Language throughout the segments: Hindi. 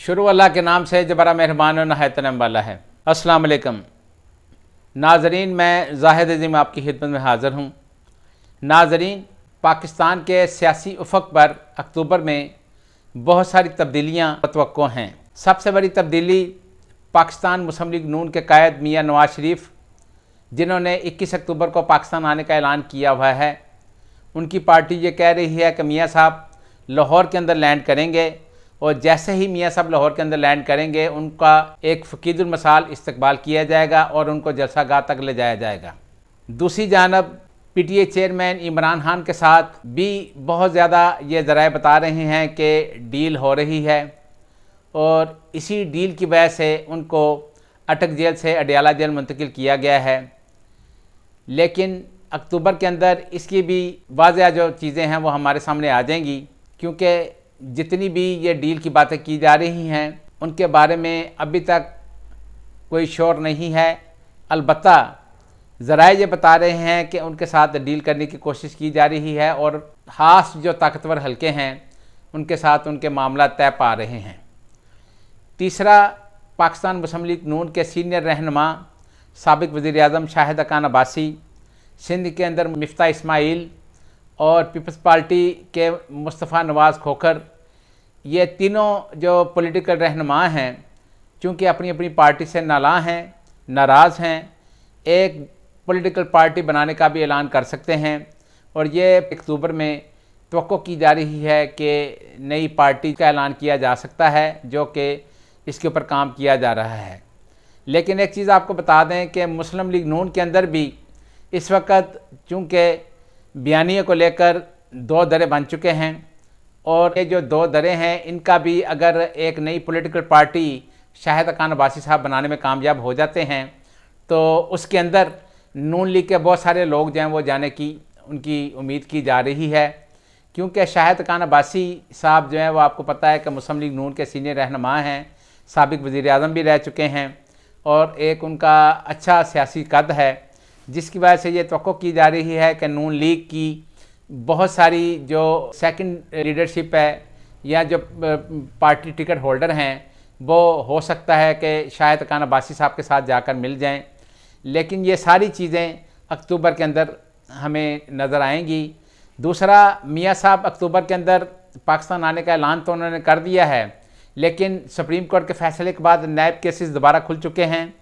शुरू अल्लाह के नाम से जो बड़ा मेहरबान और नहायत रहम वाला है। अस्सलाम वालेकुम नाज़रीन, मैं ज़ाहिद अज़ीम आपकी खिदमत में हाज़िर हूँ। नाज़रीन, पाकिस्तान के सियासी उफ़क़ पर अक्टूबर में बहुत सारी तब्दीलियाँ मतवक्को हैं। सबसे बड़ी तब्दीली पाकिस्तान मुस्लिम लीग नून के कायद मियाँ नवाज़ शरीफ, जिन्होंने 21 अक्टूबर को पाकिस्तान आने का ऐलान किया हुआ है, उनकी पार्टी ये कह रही है कि मियाँ साहब लाहौर के अंदर लैंड करेंगे और जैसे ही मियाँ साहब लाहौर के अंदर लैंड करेंगे उनका एक फ़कीदुल मसाल इस्तकबाल किया जाएगा और उनको जलसागाह तक ले जाया जाएगा। दूसरी जानब पीटीए चेयरमैन इमरान खान के साथ भी बहुत ज़्यादा ये ज़राए बता रहे हैं कि डील हो रही है और इसी डील की वजह से उनको अटक जेल से अडयाला जेल मुंतकिल किया गया है। लेकिन अक्टूबर के अंदर इसकी भी वाज़ह जो चीज़ें हैं वो हमारे सामने आ जाएंगी, क्योंकि जितनी भी ये डील की बातें की जा रही हैं उनके बारे में अभी तक कोई शोर नहीं है। अलबत्ता ज़राए ये बता रहे हैं कि उनके साथ डील करने की कोशिश की जा रही है और ख़ास जो ताकतवर हलके हैं उनके साथ उनके मामला तय पा रहे हैं। तीसरा, पाकिस्तान मुस्लिम लीग नून के सीनियर रहनुमा साबिक़ वज़ीर-ए-आज़म शाहिद खान अब्बासी, सिंध के अंदर मिफ्ता इस्माइल और पीपल्स पार्टी के मुस्तफ़ा नवाज़ खोखर, ये तीनों जो पॉलिटिकल रहनुमा हैं, चूँकि अपनी अपनी पार्टी से नाला हैं, नाराज़ हैं, एक पॉलिटिकल पार्टी बनाने का भी ऐलान कर सकते हैं और ये अक्टूबर में तवक्को की जा रही है कि नई पार्टी का ऐलान किया जा सकता है, जो कि इसके ऊपर काम किया जा रहा है। लेकिन एक चीज़ आपको बता दें कि मुस्लिम लीग नून के अंदर भी इस वक्त चूँकि बयानिए को लेकर दो दरें बन चुके हैं और ये जो दो दरें हैं इनका भी अगर एक नई पॉलिटिकल पार्टी शाहिद खान अब्बासी साहब बनाने में कामयाब हो जाते हैं तो उसके अंदर नून लीग के बहुत सारे लोग जो हैं वो जाने की उनकी उम्मीद की जा रही है, क्योंकि शाहिद खान अब्बासी साहब जो हैं वो आपको पता है कि मुस्लिम लीग नून के सीनियर रहनुमा हैं, साबिक़ वज़ीर-ए-आज़म भी रह चुके हैं और एक उनका अच्छा सियासी कद है, जिसकी वजह से ये तवक्को की जा रही है कि नून लीग की बहुत सारी जो सेकंड लीडरशिप है या जो पार्टी टिकट होल्डर हैं वो हो सकता है कि शाहिद खान अब्बासी साहब के साथ जाकर मिल जाएं। लेकिन ये सारी चीज़ें अक्टूबर के अंदर हमें नज़र आएंगी। दूसरा, मियाँ साहब अक्टूबर के अंदर पाकिस्तान आने का ऐलान तो उन्होंने कर दिया है, लेकिन सुप्रीम कोर्ट के फैसले के बाद नैब केसेस दोबारा खुल चुके हैं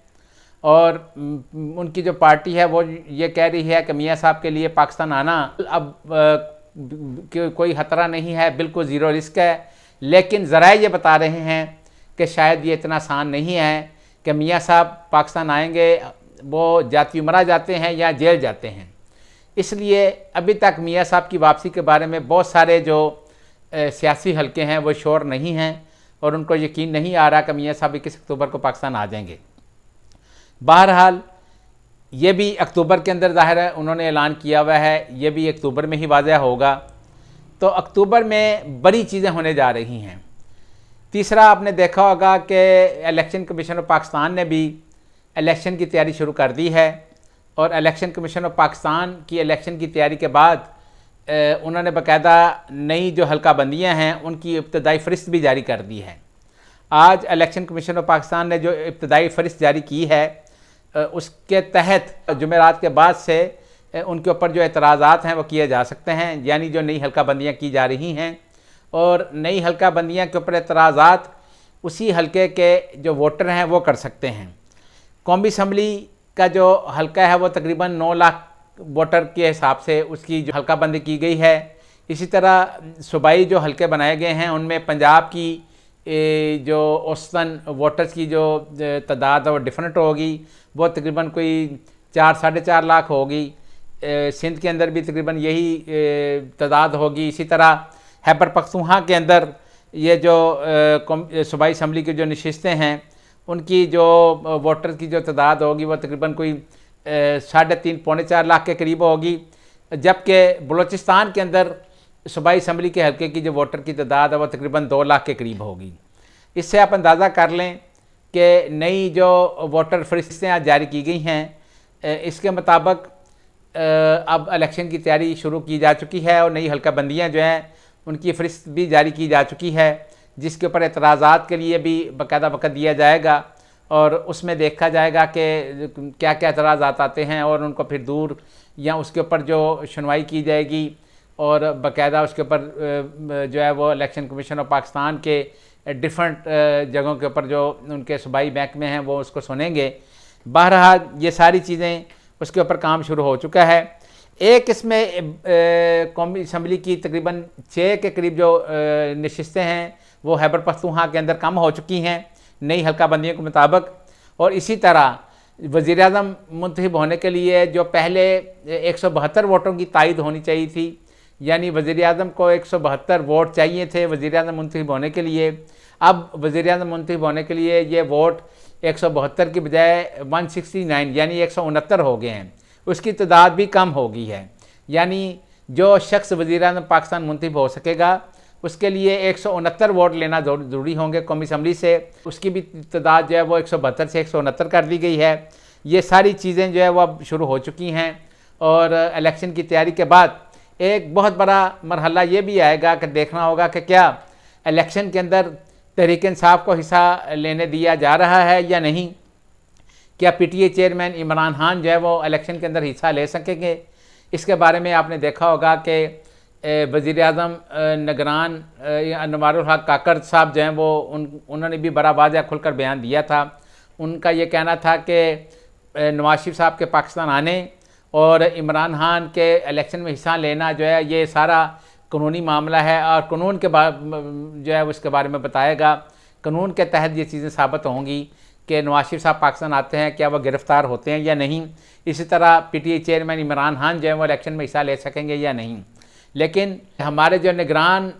और उनकी जो पार्टी है वो ये कह रही है कि मियाँ साहब के लिए पाकिस्तान आना अब कोई ख़तरा नहीं है, बिल्कुल ज़ीरो रिस्क है। लेकिन ज़राए ये बता रहे हैं कि शायद ये इतना आसान नहीं है कि मियाँ साहब पाकिस्तान आएंगे, वो जाती मरा जाते हैं या जेल जाते हैं। इसलिए अभी तक मियाँ साहब की वापसी के बारे में बहुत सारे जो सियासी हलके हैं वो शोर नहीं हैं और उनको यकीन नहीं आ रहा कि मियाँ साहब 21 अक्टूबर को पाकिस्तान आ जाएंगे। बहरहाल ये भी अक्टूबर के अंदर ज़ाहिर है उन्होंने ऐलान किया हुआ है, ये भी अक्टूबर में ही वाज़ह होगा। तो अक्टूबर में बड़ी चीज़ें होने जा रही हैं। तीसरा, आपने देखा होगा कि इलेक्शन कमीशन ऑफ पाकिस्तान ने भी इलेक्शन की तैयारी शुरू कर दी है और इलेक्शन कमीशन ऑफ पाकिस्तान की इलेक्शन की तैयारी के बाद उन्होंने बाकायदा नई जो हल्का बंदियाँ हैं उनकी इब्तदाई फ़हरिस्त भी जारी कर दी है। आज इलेक्शन कमीशन ऑफ पाकिस्तान ने जो इब्तदाई फ़हरिस्त जारी की है उसके तहत जुमेरात के बाद से उनके ऊपर जो एतराज़ात हैं वो किए जा सकते हैं, यानी जो नई हल्का बंदियाँ की जा रही हैं और नई हल्का बंदियाँ के ऊपर एतराज़ात उसी हल्के के जो वोटर हैं वो कर सकते हैं। कौमी असम्बली का जो हल्का है वो तकरीबन 9 लाख वोटर के हिसाब से उसकी जो हल्का बंदी की गई है। इसी तरह सूबाई जो हल्के बनाए गए हैं उनमें पंजाब की जो औसतन वोटर्स की जो तादाद है वो डिफरेंट होगी, वो तकरीबन कोई 4-4.5 लाख होगी। सिंध के अंदर भी तकरीबन यही तादाद होगी। इसी तरह खैबर पख्तूनख्वा के अंदर ये जो सूबाई असम्बली की जो नशिस्तें हैं उनकी जो वोटर की जो तादाद होगी वो तकरीबन कोई 3.5-4 लाख के करीब होगी, जबकि बलूचिस्तान के अंदर सूबाई असम्बली के हल्के की जो वोटर की तादाद है वो तकरीबन 2 लाख के करीब होगी। इससे आप अंदाज़ा कर लें कि नई जो वोटर फ़हरिस्तें आज जारी की गई हैं इसके मुताबिक अब इलेक्शन की तैयारी शुरू की जा चुकी है और नई हल्का बंदियाँ जो हैं उनकी फ़हरिस्त भी जारी की जा चुकी है। जिसके ऊपर एतराज़ात के लिए भी बाकायदा वक्त दिया जाएगा और उसमें देखा जाएगा कि क्या क्या एतराज़ात आते हैं और उनको फिर दूर या उसके ऊपर जो सुनवाई की जाएगी और बाकायदा उसके ऊपर जो है वो इलेक्शन कमीशन ऑफ पाकिस्तान के डिफरेंट जगहों के ऊपर जो उनके सूबाई महकमे हैं वो उसको सुनेंगे। बहरहाल ये सारी चीज़ें उसके ऊपर काम शुरू हो चुका है। एक इसमें कौमी असम्बली की तकरीबन 6 के करीब जो नशिस्तें हैं वो खैबर पख्तूनख्वा के अंदर कम हो चुकी हैं नई हल्का बंदियों के मुताबिक, और इसी तरह वज़ीर-ए-आज़म मुंतखब होने के लिए जो पहले 172 वोटों की तायद होनी चाहिए थी, यानी वज़ीर-ए-आज़म को 172 वोट चाहिए थे वज़ीर-ए-आज़म मुंतखब होने के लिए। अब वज़ीर-ए-आज़म मुंतखब होने के लिए ये वोट 172 की बजाय 169 यानी 169 हो गए हैं, उसकी तादाद भी कम हो गई है। यानी जो शख्स वज़ीर-ए-आज़म पाकिस्तान मुंतखब हो सकेगा उसके लिए 169 वोट लेना ज़रूरी होंगे कौमी असम्बली से, उसकी भी तादाद जो है वो 172 से 169 कर दी गई है। ये सारी चीज़ें जो है वो अब शुरू हो चुकी हैं और इलेक्शन की तैयारी के बाद एक बहुत बड़ा मरहला ये भी आएगा कि देखना होगा कि क्या इलेक्शन के अंदर तहरीक इंसाफ को हिस्सा लेने दिया जा रहा है या नहीं, क्या PTA चेयरमैन इमरान खान जो है वो इलेक्शन के अंदर हिस्सा ले सकेंगे। इसके बारे में आपने देखा होगा कि वज़ीर-ए-आज़म निगरान अनवारुल हक काकड़ साहब जो हैं वो उन्होंने भी बड़ा वाज़ह खुलकर बयान दिया था। उनका ये कहना था कि नवाज शरीफ साहब के पाकिस्तान आने और इमरान खान के इलेक्शन में हिस्सा लेना जो है ये सारा कानूनी मामला है और कानून के जो है उसके बारे में बताएगा। कानून के तहत ये चीज़ें साबित होंगी कि नवाज शरीफ साहब पाकिस्तान आते हैं क्या वह गिरफ़्तार होते हैं या नहीं। इसी तरह PTA चेयरमैन इमरान खान जो है वो इलेक्शन में हिस्सा ले सकेंगे या नहीं। लेकिन हमारे जो निगरान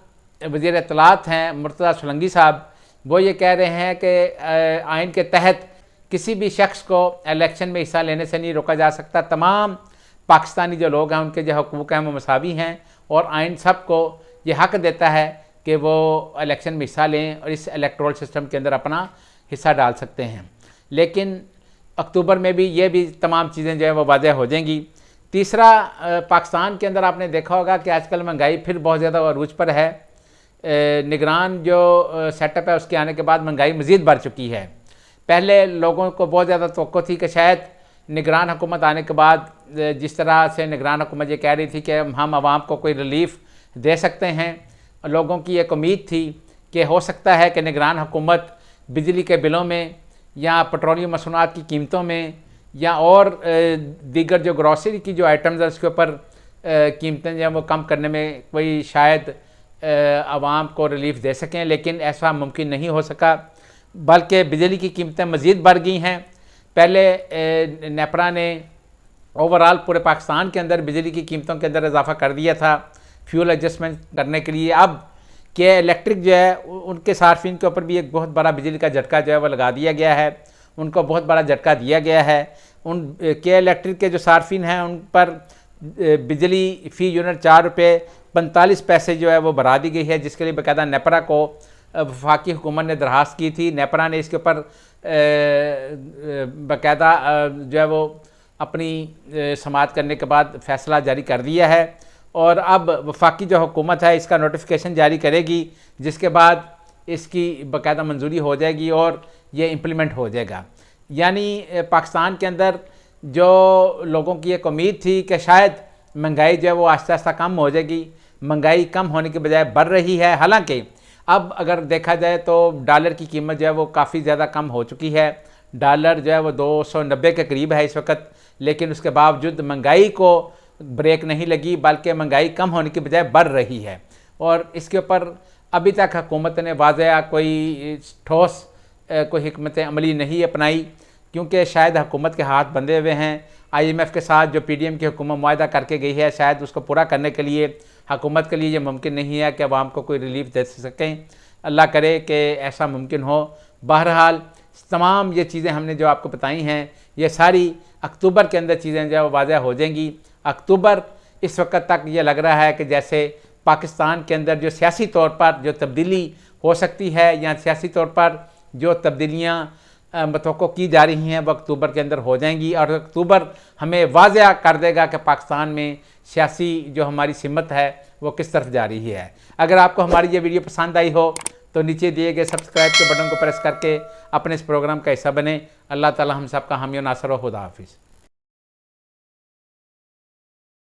वज़ीर इत्तलात हैं मुर्तज़ा सोलंकी साहब, वो ये कह रहे हैं कि आइन के तहत किसी भी शख्स को इलेक्शन में हिस्सा लेने से नहीं रोका जा सकता। तमाम पाकिस्तानी जो लोग हैं उनके जो हकूक़ हैं वो मसावी हैं और आइन सब को ये हक़ देता है कि वो इलेक्शन में हिस्सा लें और इस इलेक्टोरल सिस्टम के अंदर अपना हिस्सा डाल सकते हैं। लेकिन अक्टूबर में भी ये भी तमाम चीज़ें जो है वो वाज़ह हो जाएंगी। तीसरा, पाकिस्तान के अंदर आपने देखा होगा कि आजकल महंगाई फिर बहुत ज़्यादा अरूज पर है। निगरान जो सेटअप है उसके आने के बाद महंगाई मज़ीद बढ़ चुकी है। पहले लोगों को बहुत ज़्यादा तवक्को थी कि शायद निगरान हुकूमत आने के बाद जिस तरह से निगरान हुकूमत ये कह रही थी कि हम आवाम को कोई रिलीफ दे सकते हैं, लोगों की एक उम्मीद थी कि हो सकता है कि निगरान हुकूमत बिजली के बिलों में या पेट्रोलियम मसूनात की कीमतों में या और दीगर जो ग्रॉसरी की जो आइटम्स हैं उसके ऊपर कीमतें जो हैं वो कम करने में कोई शायद आवाम को रिलीफ दे सकें, लेकिन ऐसा मुमकिन नहीं हो सका, बल्कि बिजली की कीमतें मज़ीद बढ़ गई हैं। पहले नेपरा ने ओवरऑल पूरे पाकिस्तान के अंदर बिजली की कीमतों के अंदर इजाफ़ा कर दिया था फ्यूल एडजस्टमेंट करने के लिए। अब के इलेक्ट्रिक जो है उनके सार्फिन के ऊपर भी एक बहुत बड़ा बिजली का झटका जो है वो लगा दिया गया है, उनको बहुत बड़ा झटका दिया गया है। उन के इलेक्ट्रिक के जो सार्फिन हैं उन पर बिजली फ़ी यूनिट 4 रुपये 45 पैसे जो है वो बढ़ा दी गई है, जिसके लिए बाकायदा नेपरा को वफाकी हुकूमत ने दरख्वास्त की थी। नेपरा ने इसके ऊपर बाकायदा जो है वो अपनी समाअत करने के बाद फ़ैसला जारी कर दिया है और अब वफाकी जो हुकूमत है इसका नोटिफिकेशन जारी करेगी, जिसके बाद इसकी बाकायदा मंजूरी हो जाएगी और ये इम्प्लीमेंट हो जाएगा। यानी पाकिस्तान के अंदर जो लोगों की एक उम्मीद थी कि शायद महंगाई जो है वो आहिस्ता आहिस्ता कम हो जाएगी, महंगाई कम होने के बजाय बढ़ रही है। हालांकि अब अगर देखा जाए तो डॉलर की कीमत जो है वो काफ़ी ज़्यादा कम हो चुकी है। डॉलर जो है वो 290 के करीब है इस वक्त, लेकिन उसके बावजूद महंगाई को ब्रेक नहीं लगी, बल्कि महंगाई कम होने के बजाय बढ़ रही है। और इसके ऊपर अभी तक हुकूमत ने वाज़ह कोई ठोस कोई हिकमत अमली नहीं अपनाई, क्योंकि शायद हुकूमत के हाथ बंधे हुए हैं। IMF के साथ जो PDM की हुकूमत मुआहदा करके गई है, शायद उसको पूरा करने के लिए हुकूमत के लिए ये मुमकिन नहीं है कि अवाम को कोई रिलीफ दे सकें। अल्लाह करे कि ऐसा मुमकिन हो। बहरहाल तमाम ये चीज़ें हमने जो आपको बताई हैं ये सारी अक्टूबर के अंदर चीज़ें जो वाज़ह हो जाएंगी। अक्टूबर इस वक्त तक ये लग रहा है कि जैसे पाकिस्तान के अंदर जो सियासी तौर पर जो तब्दीली हो सकती है या सियासी तौर पर जो तब्दीलियाँ मतवक्को की जा रही हैं वो अक्टूबर के अंदर हो जाएंगी और अक्टूबर हमें वाज़ह कर देगा कि पाकिस्तान में सियासी जो हमारी सिमत है वो किस तरफ जा रही है। अगर आपको हमारी ये वीडियो पसंद आई हो तो नीचे दिए गए सब्सक्राइब के बटन को प्रेस करके अपने इस प्रोग्राम का हिस्सा बने। अल्लाह ताला हम सब का हामी और नासर व खुदा हाफिज़।